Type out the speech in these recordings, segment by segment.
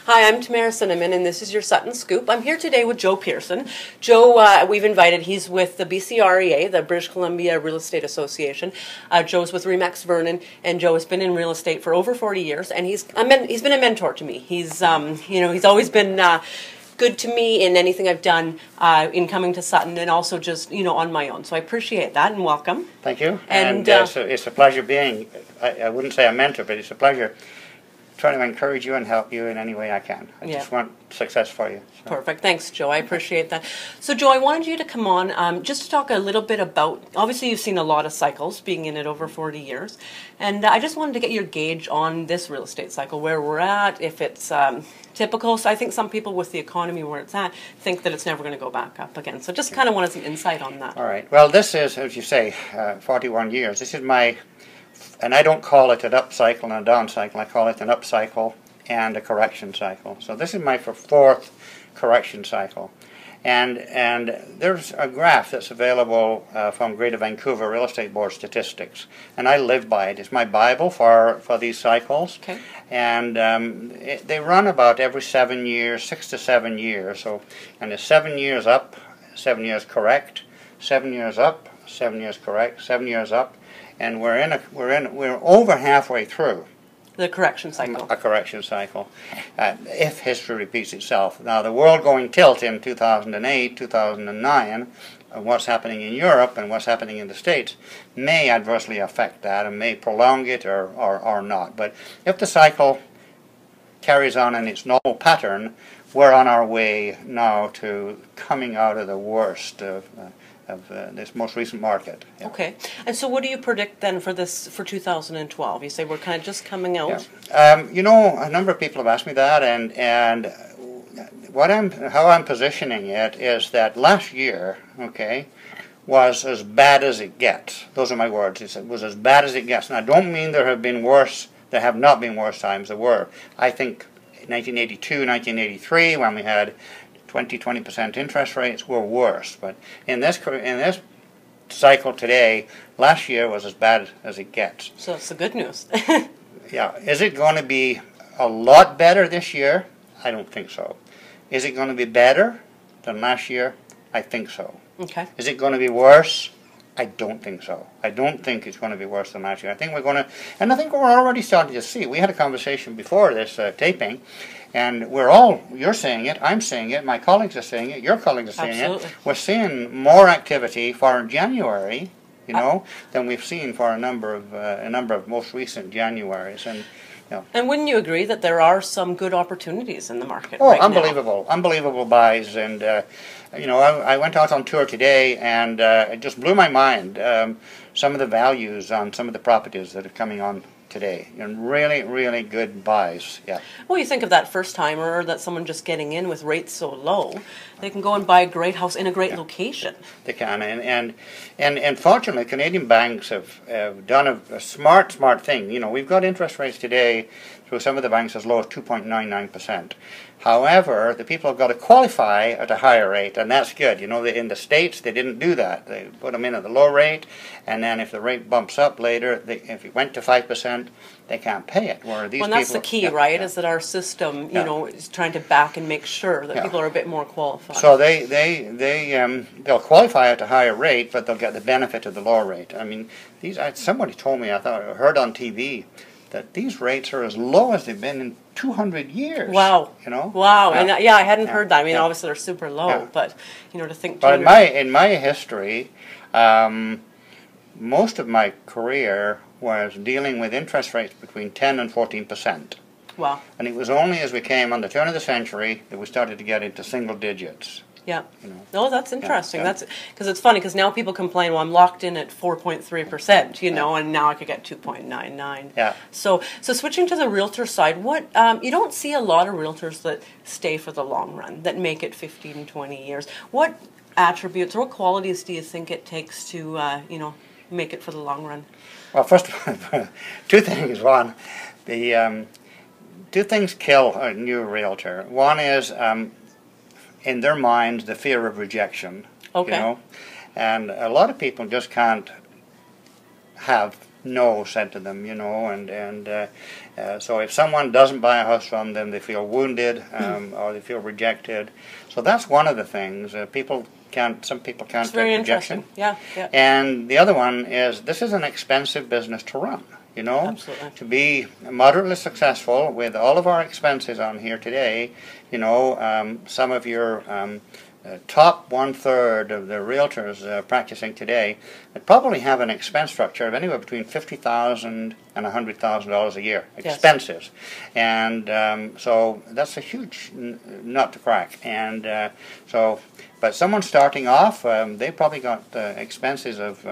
Hi, I'm Tamara Cinnamon, and this is your Sutton Scoop. I'm here today with Joe Pearson. Joe, we've invited, he's with the BCREA, the British Columbia Real Estate Association. Joe's with Remax Vernon, and Joe has been in real estate for over 40 years, and he's been a mentor to me. He's always been good to me in anything I've done in coming to Sutton, and also just, on my own. So I appreciate that, and welcome. Thank you. And it's a pleasure being, I wouldn't say a mentor, but it's a pleasure trying to encourage you and help you in any way I can. I just want success for you. So. Perfect. Thanks, Joe. I appreciate that. So, Joe, I wanted you to come on just to talk a little bit about, obviously you've seen a lot of cycles, being in it over 40 years, and I just wanted to get your gauge on this real estate cycle, where we're at, if it's typical. So I think some people with the economy where it's at think that it's never going to go back up again. So just kind of wanted some insight on that. All right. Well, this is, as you say, 41 years. This is my, and I don't call it an up cycle and a down cycle. I call it an up cycle and a correction cycle. So this is my fourth correction cycle. And there's a graph that's available from Greater Vancouver Real Estate Board statistics, and I live by it. It's my Bible for these cycles. Okay. And they run about every 7 years, 6 to 7 years. So, and it's 7 years up, 7 years correct, 7 years up, 7 years correct, 7 years up, and we're over halfway through the correction cycle. A correction cycle, if history repeats itself. Now, the world going tilt in 2008, 2009, what's happening in Europe and what's happening in the States may adversely affect that and may prolong it or not. But if the cycle carries on in its normal pattern, we're on our way now to coming out of the worst of this most recent market. Yeah. Okay. And so what do you predict then for 2012? You say we're kind of just coming out. Yeah. A number of people have asked me that, and how I'm positioning it is that last year, okay, was as bad as it gets. Those are my words. It was as bad as it gets. And I don't mean there have not been worse times. There were. I think 1982, 1983, when we had 20% interest rates, were worse. But in this cycle today, last year was as bad as it gets. So that's the good news. Yeah. Is it going to be a lot better this year? I don't think so. Is it going to be better than last year? I think so. Okay. Is it going to be worse? I don't think so. I don't think it's going to be worse than last year. I think we're going to, and I think we're already starting to see. We had a conversation before this taping, and you're saying it, I'm saying it, my colleagues are saying it, your colleagues are saying it. We're seeing more activity for January, than we've seen for a number of most recent Januaries. And wouldn't you agree that there are some good opportunities in the market? Oh, right, unbelievable buys. And I went out on tour today, and it just blew my mind. Some of the values on some of the properties that are coming on today, and really, really good buys. Yeah. Well, you think of that first timer, or that someone just getting in with rates so low, they can go and buy a great house in a great location. They can, and fortunately, Canadian banks have done a smart thing. We've got interest rates today through some of the banks as low as 2.99%. However, the people have got to qualify at a higher rate, and that's good. In the States, they didn't do that. They put them in at the low rate, and then if the rate bumps up later, if it went to 5%, they can't pay it. Well, that's the key, right? Is that our system, is trying to back and make sure that people are a bit more qualified. So they'll qualify at a higher rate, but they'll get the benefit of the lower rate. I mean, somebody told me, I heard on TV, that these rates are as low as they've been in 200 years. Wow. Wow. Yeah. And I hadn't heard that. I mean, obviously they're super low, but to think. But in my history, most of my career was dealing with interest rates between 10 and 14%. Wow. And it was only as we came on the turn of the century that we started to get into single digits. Yeah. No, that's interesting. That's because it's funny because now people complain, well, I'm locked in at 4.3%, and now I could get 2.99. Yeah. So switching to the realtor side, what you don't see a lot of realtors that stay for the long run, that make it 15, 20 years. What attributes or what qualities do you think it takes to make it for the long run? Well, first of all, two things. One, two things kill a new realtor. One is in their minds, the fear of rejection. Okay. And a lot of people just can't have no said to them, you know, and so if someone doesn't buy a house from them, they feel wounded or they feel rejected. So that's one of the things. Some people can't take rejection. Yeah, yeah. And the other one is this is an expensive business to run. You know, Absolutely. To be moderately successful with all of our expenses on here today, you know, some of your top 1/3 of the realtors practicing today would probably have an expense structure of anywhere between $50,000 and $100,000 a year expenses, and so that's a huge nut to crack. And but someone starting off, they probably got expenses of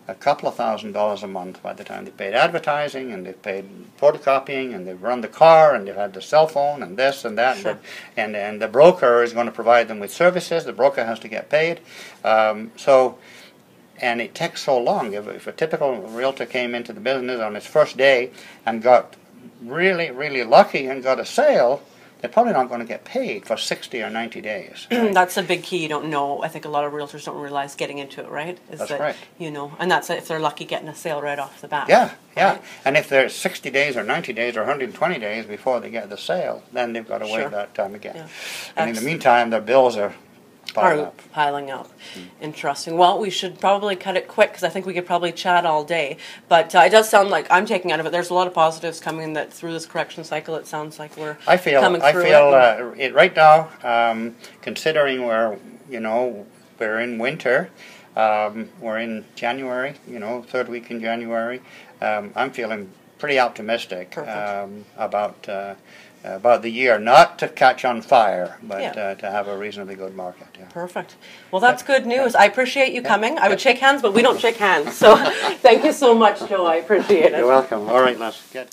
a couple of $1,000s a month by the time they paid advertising, and they've paid photocopying, and they've run the car, and they've had the cell phone, and this and that, sure. and the broker is going to provide them with services. The broker has to get paid, and it takes so long. If a typical realtor came into the business on his first day and got really, really lucky and got a sale, they're probably not going to get paid for 60 or 90 days. Right? That's a big key. You don't know. I think a lot of realtors don't realize getting into it, right? That's right. You know, and that's if they're lucky getting a sale right off the bat. Yeah, yeah. Right? And if they're 60 days or 90 days or 120 days before they get the sale, then they've got to wait that time again. Yeah. And in the meantime, their bills are piling up. Interesting. Well, we should probably cut it quick because I think we could probably chat all day. But it does sound like I'm taking out of it. There's a lot of positives coming that through this correction cycle. It sounds like we're coming through it right now. Considering we're in winter, we're in January. You know, third week in January. I'm feeling pretty optimistic about the year, not to catch on fire, but to have a reasonably good market. Yeah. Perfect. Well, that's good news. I appreciate you coming. I would shake hands, but we don't shake hands. So thank you so much, Joe. I appreciate it. You're welcome. All right, Les. Good.